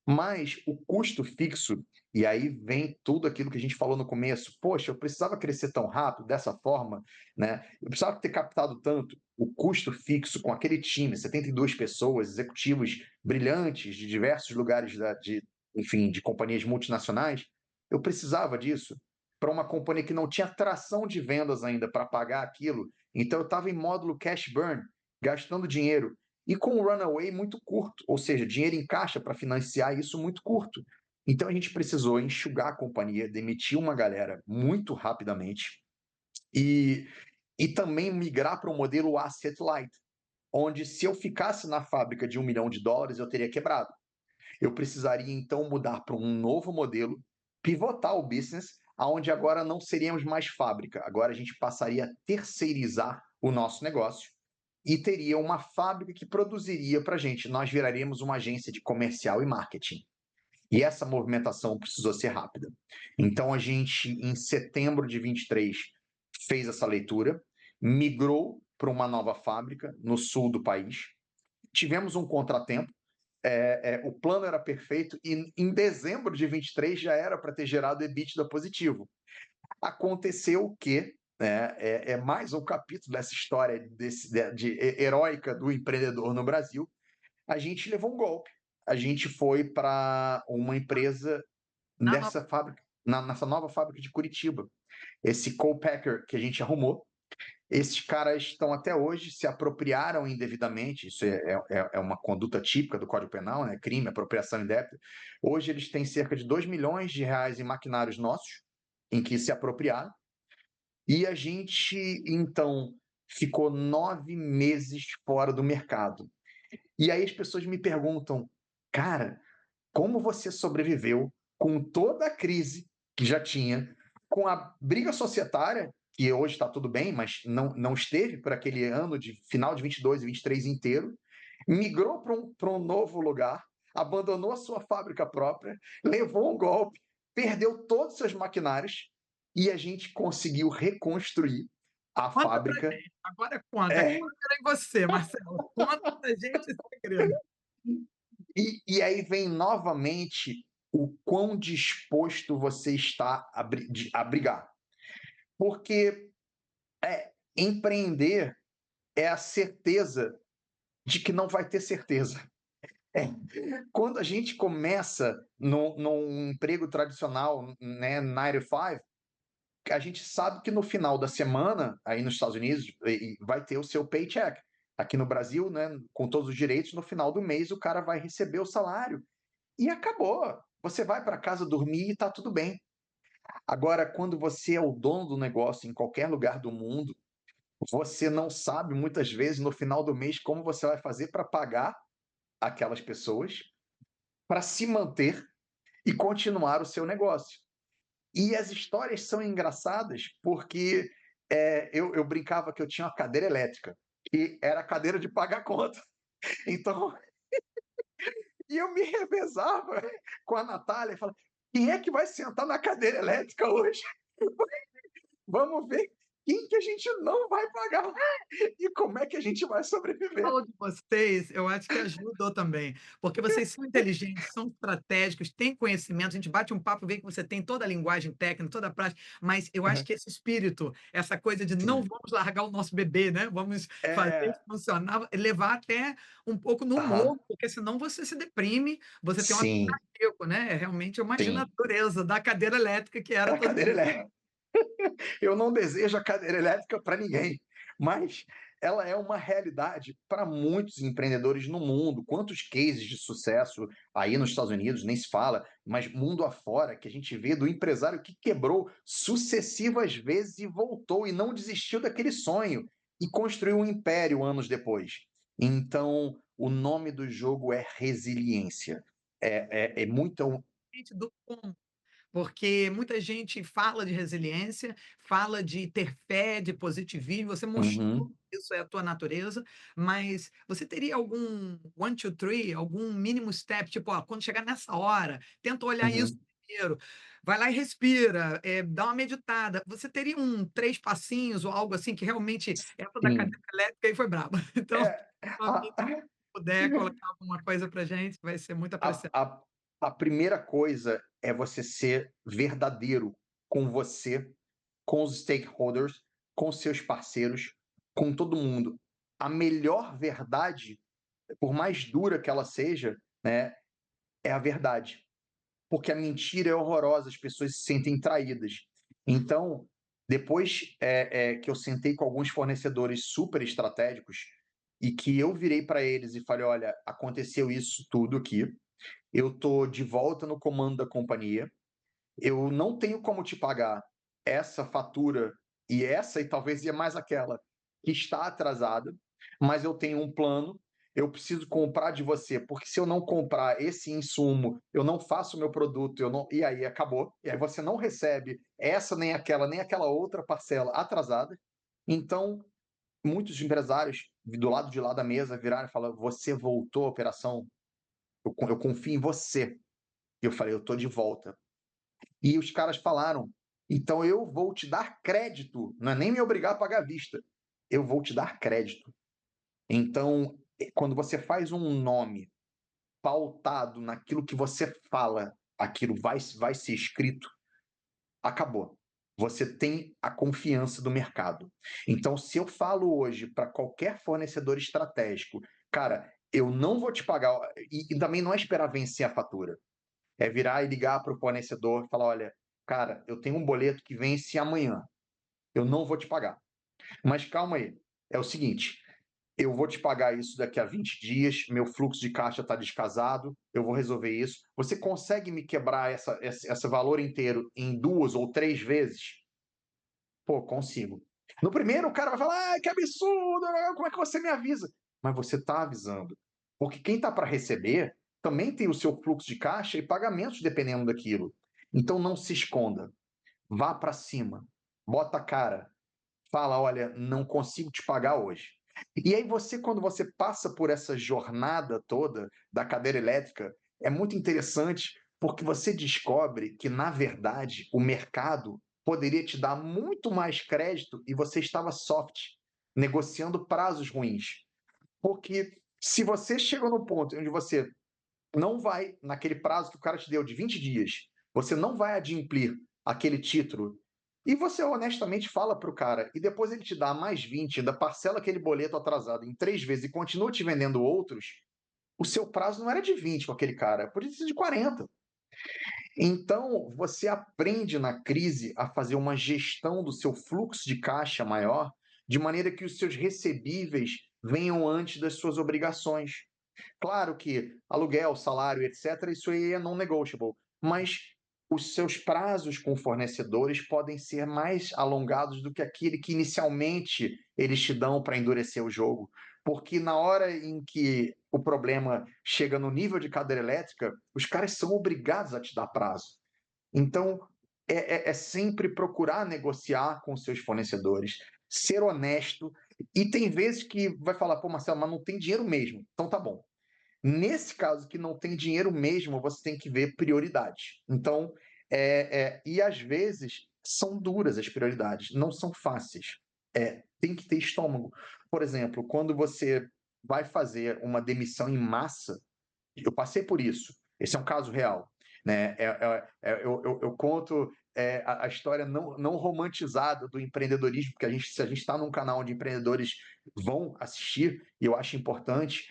Mas o custo fixo, e aí vem tudo aquilo que a gente falou no começo, poxa, eu precisava crescer tão rápido, dessa forma, né? Eu precisava ter captado tanto. O custo fixo com aquele time, 72 pessoas, executivos brilhantes de diversos lugares enfim, de companhias multinacionais, eu precisava disso para uma companhia que não tinha tração de vendas ainda para pagar aquilo. Então eu estava em módulo cash burn, gastando dinheiro e com um runaway muito curto, ou seja, dinheiro em caixa para financiar isso muito curto. Então a gente precisou enxugar a companhia, demitir uma galera muito rapidamente e, e também migrar para um modelo asset light, onde se eu ficasse na fábrica de US$ 1 milhão, eu teria quebrado. Eu precisaria então mudar para um novo modelo, pivotar o business, aonde agora não seríamos mais fábrica, agora a gente passaria a terceirizar o nosso negócio e teria uma fábrica que produziria para a gente. Nós viraríamos uma agência de comercial e marketing. E essa movimentação precisou ser rápida. Então a gente, em setembro de 23, fez essa leitura, migrou para uma nova fábrica no sul do país. Tivemos um contratempo, o plano era perfeito e em dezembro de 23 já era para ter gerado EBITDA positivo. Aconteceu que é mais um capítulo dessa história heróica do empreendedor no Brasil. A gente levou um golpe. A gente foi para uma empresa na nova nessa fábrica, nessa nova fábrica de Curitiba. Esse co-packer que a gente arrumou, esses caras estão até hoje, se apropriaram indevidamente, isso é uma conduta típica do Código Penal, né? Crime, apropriação indébita. Hoje eles têm cerca de R$ 2 milhões em maquinários nossos, em que se apropriaram, e a gente, então, ficou 9 meses fora do mercado. E aí as pessoas me perguntam, cara, como você sobreviveu com toda a crise que já tinha, com a briga societária, que hoje está tudo bem, mas não esteve por aquele ano de final de 22 e 23 inteiro, migrou para um novo lugar, abandonou a sua fábrica própria, levou um golpe, perdeu todos os seus maquinários e a gente conseguiu reconstruir a Conta pra fábrica. gente, agora conta, a É, câmera é em você, Marcelo, conta pra gente esse segredo. e aí vem novamente o quão disposto você está a brigar. Porque empreender é a certeza de que não vai ter certeza. É. Quando a gente começa num emprego tradicional, né, 9 to 5, a gente sabe que no final da semana, aí nos Estados Unidos, vai ter o seu paycheck. Aqui no Brasil, né, com todos os direitos, no final do mês o cara vai receber o salário. E acabou. Você vai para casa dormir e está tudo bem. Agora, quando você é o dono do negócio em qualquer lugar do mundo, você não sabe muitas vezes no final do mês como você vai fazer para pagar aquelas pessoas, para se manter e continuar o seu negócio. E as histórias são engraçadas porque eu brincava que eu tinha uma cadeira elétrica, que era a cadeira de pagar conta. Então, e eu me revezava com a Natália e falava: quem é que vai sentar na cadeira elétrica hoje? Vamos ver quem que a gente não vai pagar e como é que a gente vai sobreviver. Fala de vocês, eu acho que ajudou também, porque vocês são inteligentes, são estratégicos, têm conhecimento, a gente bate um papo, vê que você tem toda a linguagem técnica, toda a prática, mas eu acho Uhum. que esse espírito, essa coisa de não Sim. vamos largar o nosso bebê, né, vamos fazer É, isso funcionar, levar até um pouco no aham, humor, porque senão você se deprime, você tem um ataque sim, cardíaco, né, realmente eu imagino a sim. dureza da cadeira elétrica que É era a todo cadeira dia. elétrica. Eu não desejo a cadeira elétrica para ninguém, mas ela é uma realidade para muitos empreendedores no mundo. Quantos cases de sucesso aí nos Estados Unidos, nem se fala, mas mundo afora, que a gente vê do empresário que quebrou sucessivas vezes e voltou e não desistiu daquele sonho e construiu um império anos depois. Então, o nome do jogo é resiliência. É muito. Do como. Porque muita gente fala de resiliência, fala de ter fé, de positivismo, você mostrou Uhum, que isso é a tua natureza, mas você teria algum one, two, three, algum mínimo step, tipo, ó, quando chegar nessa hora, tenta olhar isso uhum. primeiro, vai lá e respira, dá uma meditada. Você teria 3 passinhos ou algo assim que realmente essa da Sim. cadeira elétrica aí foi braba. Então, É, se a, puder colocar alguma coisa pra gente, vai ser muito a, apreciado. a, a primeira coisa é você ser verdadeiro com você, com os stakeholders, com seus parceiros, com todo mundo. A melhor verdade, por mais dura que ela seja, né, é a verdade. Porque a mentira é horrorosa, as pessoas se sentem traídas. Então, depois que eu sentei com alguns fornecedores super estratégicos e que eu virei para eles e falei: olha, aconteceu isso tudo aqui, eu estou de volta no comando da companhia, eu não tenho como te pagar essa fatura e essa e talvez ia mais aquela que está atrasada, mas eu tenho um plano, eu preciso comprar de você, porque se eu não comprar esse insumo, eu não faço o meu produto, eu não, e aí acabou, e aí você não recebe essa nem aquela outra parcela atrasada. Então, muitos empresários do lado de lá da mesa viraram e falaram: "Você voltou à operação? Eu confio em você". E eu falei: "Eu estou de volta". E os caras falaram: então eu vou te dar crédito, não é nem me obrigar a pagar à vista, eu vou te dar crédito. Então, quando você faz um nome pautado naquilo que você fala, aquilo vai ser escrito, acabou. Você tem a confiança do mercado. Então, se eu falo hoje para qualquer fornecedor estratégico, cara, eu não vou te pagar, e também não é esperar vencer a fatura. É virar e ligar para o fornecedor e falar: olha, cara, eu tenho um boleto que vence amanhã, eu não vou te pagar. Mas calma aí, é o seguinte, eu vou te pagar isso daqui a 20 dias, meu fluxo de caixa está descasado, eu vou resolver isso. Você consegue me quebrar esse valor inteiro em 2 ou 3 vezes? Pô, consigo. No primeiro, o cara vai falar: ah, que absurdo, como é que você me avisa? Mas você está avisando. Porque quem está para receber também tem o seu fluxo de caixa e pagamentos dependendo daquilo. Então não se esconda. Vá para cima. Bota a cara. Fala: olha, não consigo te pagar hoje. E aí você, quando você passa por essa jornada toda da cadeira elétrica, é muito interessante, porque você descobre que, na verdade, o mercado poderia te dar muito mais crédito e você estava soft, negociando prazos ruins. Porque se você chega no ponto onde você não vai, naquele prazo que o cara te deu de 20 dias, você não vai adimplir aquele título, e você honestamente fala para o cara, e depois ele te dá mais 20, ainda parcela aquele boleto atrasado em 3 vezes e continua te vendendo outros, o seu prazo não era de 20 com aquele cara, podia ser de 40. Então, você aprende na crise a fazer uma gestão do seu fluxo de caixa maior, de maneira que os seus recebíveis venham antes das suas obrigações. Claro que aluguel, salário, etc., isso aí é non-negotiable, mas os seus prazos com fornecedores podem ser mais alongados do que aquele que inicialmente eles te dão para endurecer o jogo, porque na hora em que o problema chega no nível de cadeira elétrica, os caras são obrigados a te dar prazo. Então, é sempre procurar negociar com os seus fornecedores, ser honesto, e tem vezes que vai falar, pô, Marcelo, mas não tem dinheiro mesmo. Então tá bom. Nesse caso que não tem dinheiro mesmo, você tem que ver prioridades. Então, e às vezes são duras as prioridades, não são fáceis. Tem que ter estômago. Por exemplo, quando você vai fazer uma demissão em massa, eu passei por isso. Esse é um caso real. Né? Eu conto a história não romantizada do empreendedorismo, porque se a gente está num canal onde empreendedores vão assistir, e eu acho importante,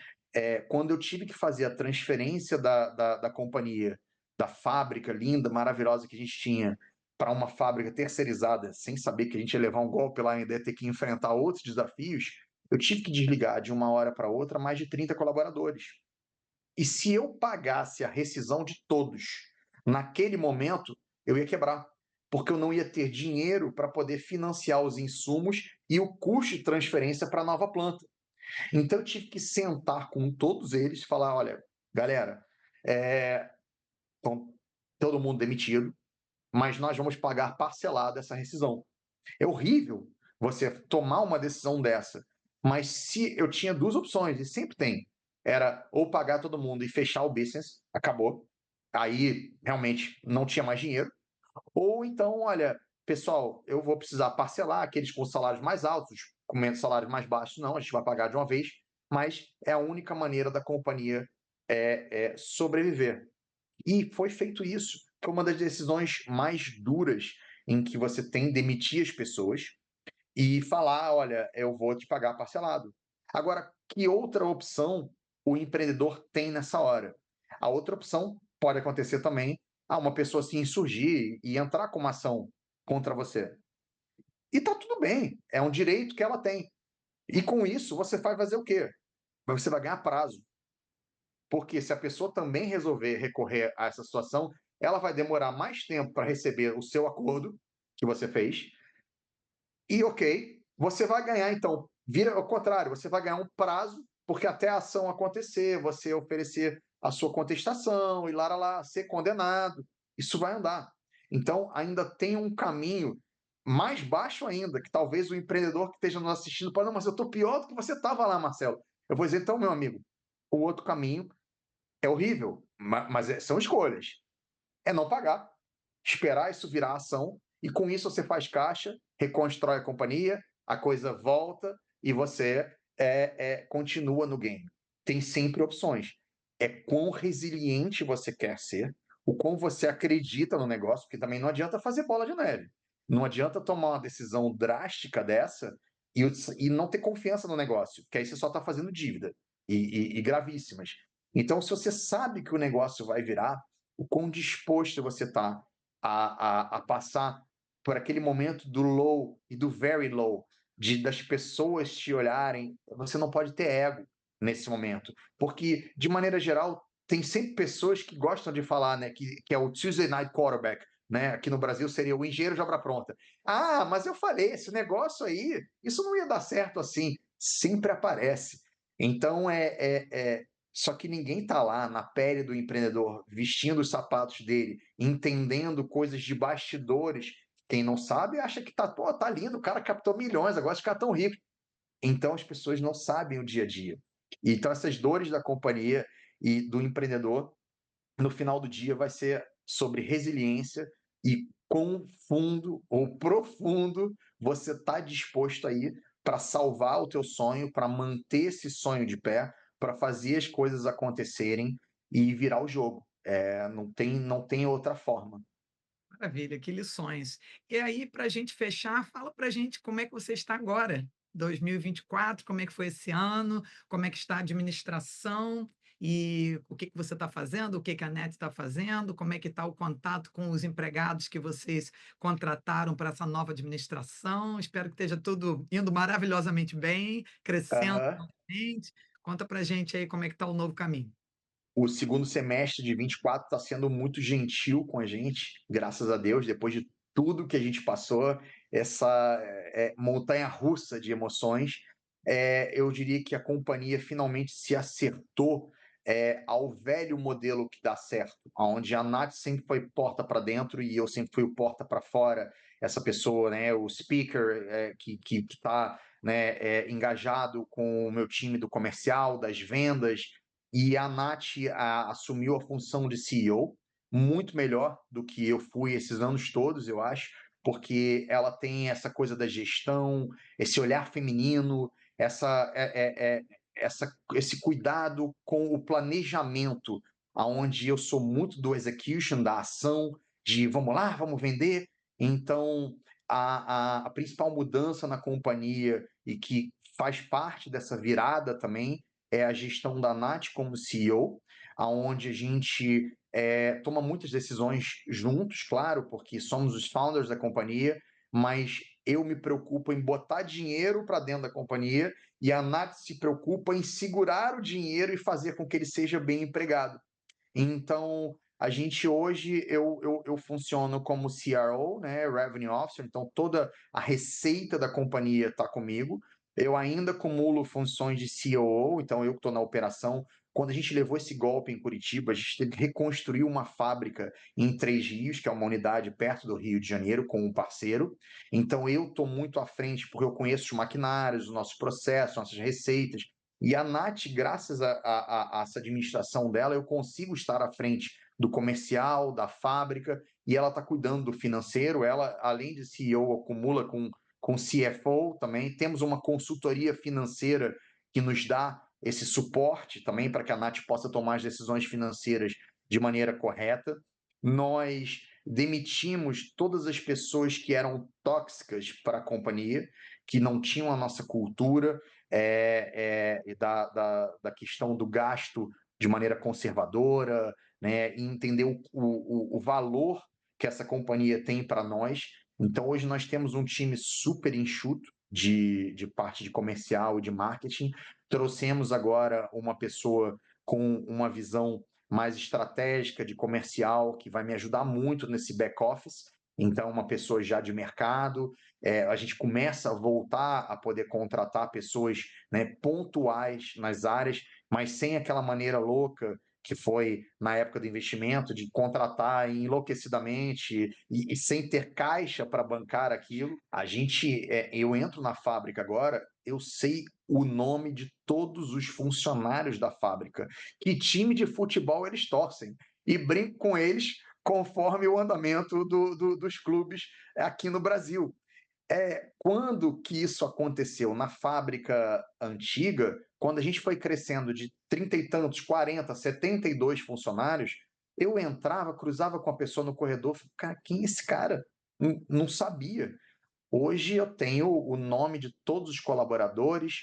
quando eu tive que fazer a transferência da companhia, da fábrica linda, maravilhosa que a gente tinha, para uma fábrica terceirizada, sem saber que a gente ia levar um golpe lá e ainda ia ter que enfrentar outros desafios, eu tive que desligar de uma hora para outra mais de 30 colaboradores. E se eu pagasse a rescisão de todos naquele momento, eu ia quebrar, porque eu não ia ter dinheiro para poder financiar os insumos e o custo de transferência para a nova planta. Então eu tive que sentar com todos eles e falar: olha, galera, então, todo mundo demitido, mas nós vamos pagar parcelado essa rescisão. É horrível você tomar uma decisão dessa, mas se eu tinha duas opções, e sempre tem, era ou pagar todo mundo e fechar o business, acabou, aí realmente não tinha mais dinheiro, ou então, olha, pessoal, eu vou precisar parcelar aqueles com salários mais altos, com salários mais baixos, não, a gente vai pagar de uma vez, mas é a única maneira da companhia sobreviver. E foi feito isso. Foi uma das decisões mais duras em que você tem demitir as pessoas e falar: olha, eu vou te pagar parcelado. Agora, que outra opção o empreendedor tem nessa hora? A outra opção pode acontecer também, uma pessoa se insurgir e entrar com uma ação contra você. E tá tudo bem, é um direito que ela tem. E com isso, você vai fazer o quê? Você vai ganhar prazo. Porque se a pessoa também resolver recorrer a essa situação, ela vai demorar mais tempo para receber o seu acordo que você fez. E ok, você vai ganhar então, vira ao contrário, você vai ganhar um prazo, porque até a ação acontecer, você oferecer a sua contestação e lá, ser condenado, isso vai andar. Então, ainda tem um caminho mais baixo ainda, que talvez o empreendedor que esteja nos assistindo pode, não, mas eu estou pior do que você estava lá, Marcelo. Eu vou dizer, então, meu amigo, o outro caminho é horrível, mas são escolhas. É não pagar, esperar isso virar ação, e com isso você faz caixa, reconstrói a companhia, a coisa volta e você continua no game. Tem sempre opções. É quão resiliente você quer ser, o quão você acredita no negócio, porque também não adianta fazer bola de neve. Não adianta tomar uma decisão drástica dessa e não ter confiança no negócio, porque aí você só está fazendo dívida e gravíssimas. Então, se você sabe que o negócio vai virar, o quão disposto você está a passar por aquele momento do low e do very low, das pessoas te olharem, você não pode ter ego nesse momento. Porque, de maneira geral, tem sempre pessoas que gostam de falar, né, que é o Tuesday Night Quarterback, né? Aqui no Brasil seria o engenheiro de obra pronta. Ah, mas eu falei, esse negócio aí, isso não ia dar certo assim. Sempre aparece. Então, só que ninguém está lá na pele do empreendedor, vestindo os sapatos dele, entendendo coisas de bastidores. Quem não sabe acha que tá lindo, o cara captou milhões, agora ficar tão rico. Então as pessoas não sabem o dia a dia. Então essas dores da companhia e do empreendedor, no final do dia, vai ser sobre resiliência e quão fundo ou profundo você está disposto a ir para salvar o teu sonho, para manter esse sonho de pé, para fazer as coisas acontecerem e virar o jogo. Não tem outra forma. Maravilha, que lições. E aí, para a gente fechar, fala para a gente como é que você está agora, 2024, como é que foi esse ano, como é que está a administração e o que que você está fazendo, o que que a NET está fazendo, como é que está o contato com os empregados que vocês contrataram para essa nova administração. Espero que esteja tudo indo maravilhosamente bem, crescendo Aham. novamente. Conta para a gente aí como é que está o novo caminho. O segundo semestre de 24 está sendo muito gentil com a gente, graças a Deus, depois de tudo que a gente passou, essa montanha-russa de emoções. Eu diria que a companhia finalmente se acertou ao velho modelo que dá certo, onde a Nath sempre foi porta para dentro e eu sempre fui o porta para fora, essa pessoa, né, o speaker que está, né, engajado com o meu time do comercial, das vendas, e a Nath assumiu a função de CEO, muito melhor do que eu fui esses anos todos, eu acho, porque ela tem essa coisa da gestão, esse olhar feminino, esse cuidado com o planejamento, aonde eu sou muito do execution, da ação, de vamos lá, vamos vender. Então, a principal mudança na companhia e que faz parte dessa virada também é a gestão da Nath como CEO, aonde a gente toma muitas decisões juntos, claro, porque somos os founders da companhia, mas eu me preocupo em botar dinheiro para dentro da companhia e a Nath se preocupa em segurar o dinheiro e fazer com que ele seja bem empregado. Então, a gente hoje, eu funciono como CRO, né, Revenue Officer, então toda a receita da companhia está comigo. Eu ainda acumulo funções de COO, então eu estou na operação. Quando a gente levou esse golpe em Curitiba, a gente teve que reconstruir uma fábrica em Três Rios, que é uma unidade perto do Rio de Janeiro, com um parceiro. Então eu estou muito à frente, porque eu conheço os maquinários, os nossos processos, nossas receitas. E a Nath, graças a essa administração dela, eu consigo estar à frente do comercial, da fábrica, e ela está cuidando do financeiro. Ela, além de CEO, acumula com CFO também. Temos uma consultoria financeira que nos dá esse suporte também para que a Nath possa tomar as decisões financeiras de maneira correta. Nós demitimos todas as pessoas que eram tóxicas para a companhia, que não tinham a nossa cultura, da questão do gasto de maneira conservadora, né, e entender o valor que essa companhia tem para nós. Então, hoje nós temos um time super enxuto de parte de comercial e de marketing. Trouxemos agora uma pessoa com uma visão mais estratégica de comercial, que vai me ajudar muito nesse back-office. Então, uma pessoa já de mercado, a gente começa a voltar a poder contratar pessoas, né, pontuais nas áreas, mas sem aquela maneira louca que foi na época do investimento, de contratar enlouquecidamente e sem ter caixa para bancar aquilo. Eu entro na fábrica agora, eu sei o nome de todos os funcionários da fábrica, que time de futebol eles torcem, e brinco com eles conforme o andamento dos clubes aqui no Brasil. Quando que isso aconteceu? Na fábrica antiga, quando a gente foi crescendo de 30 e tantos, 40, 72 funcionários, eu entrava, cruzava com a pessoa no corredor, falava, cara, quem é esse cara? Não sabia. Hoje eu tenho o nome de todos os colaboradores,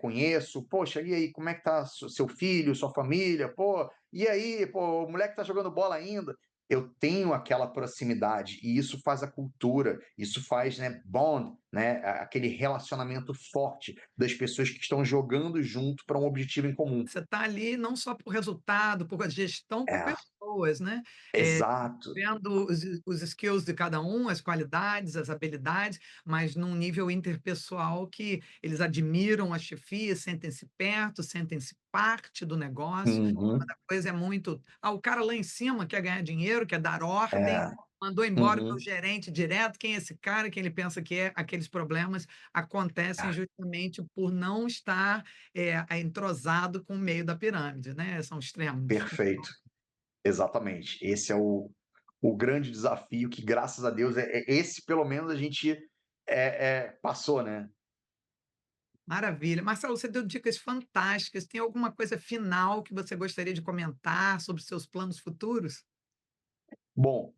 conheço, poxa, e aí, como é que tá seu filho, sua família? Pô, e aí, pô, o moleque tá jogando bola ainda? Eu tenho aquela proximidade e isso faz a cultura, isso faz, né, bond, né, aquele relacionamento forte das pessoas que estão jogando junto para um objetivo em comum. Você está ali não só por resultado, por gestão, por É, pessoas, né. Eh, exato. Vendo os skills de cada um, as qualidades, as habilidades, mas num nível interpessoal que eles admiram a chefia, sentem-se perto, sentem-se parte do negócio. Uhum. Cada coisa é muito: "Ah, o cara lá em cima quer ganhar dinheiro, quer dar ordem", É, Mandou embora o meu Uhum. gerente direto, quem é esse cara, quem ele pensa que é, aqueles problemas acontecem Ah, justamente por não estar, entrosado com o meio da pirâmide, né, são extremos. perfeito. Exatamente. Esse é o grande desafio que, graças a Deus, esse pelo menos a gente passou, né? Maravilha. Marcelo, você deu dicas fantásticas, tem alguma coisa final que você gostaria de comentar sobre os seus planos futuros? Bom,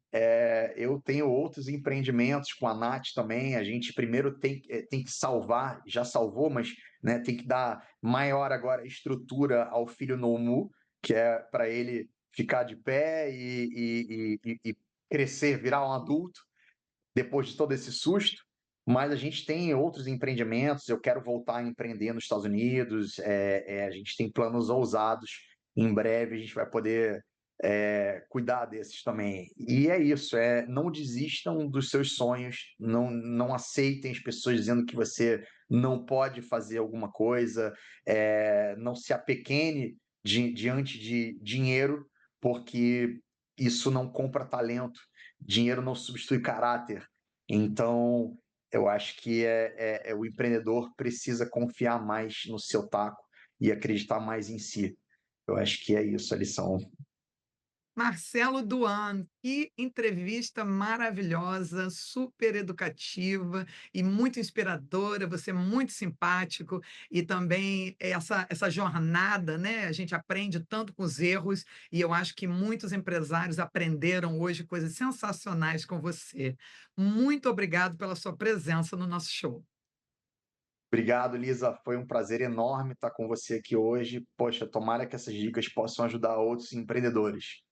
eu tenho outros empreendimentos com a Nath também. A gente primeiro tem que salvar, já salvou, mas né, tem que dar maior agora estrutura ao filho Nomu, que é para ele ficar de pé e crescer, virar um adulto depois de todo esse susto. Mas a gente tem outros empreendimentos. Eu quero voltar a empreender nos Estados Unidos. A gente tem planos ousados. Em breve a gente vai poder cuidar desses também. E é isso, não desistam dos seus sonhos, não aceitem as pessoas dizendo que você não pode fazer alguma coisa, não se apequene diante de dinheiro, porque isso não compra talento, dinheiro não substitui caráter. Então, eu acho que o empreendedor precisa confiar mais no seu taco e acreditar mais em si. Eu acho que é isso a lição. Marcelo Duan, que entrevista maravilhosa, super educativa e muito inspiradora. Você é muito simpático e também essa jornada, né? A gente aprende tanto com os erros e eu acho que muitos empresários aprenderam hoje coisas sensacionais com você. Muito obrigado pela sua presença no nosso show. Obrigado, Lisa. Foi um prazer enorme estar com você aqui hoje. Poxa, tomara que essas dicas possam ajudar outros empreendedores.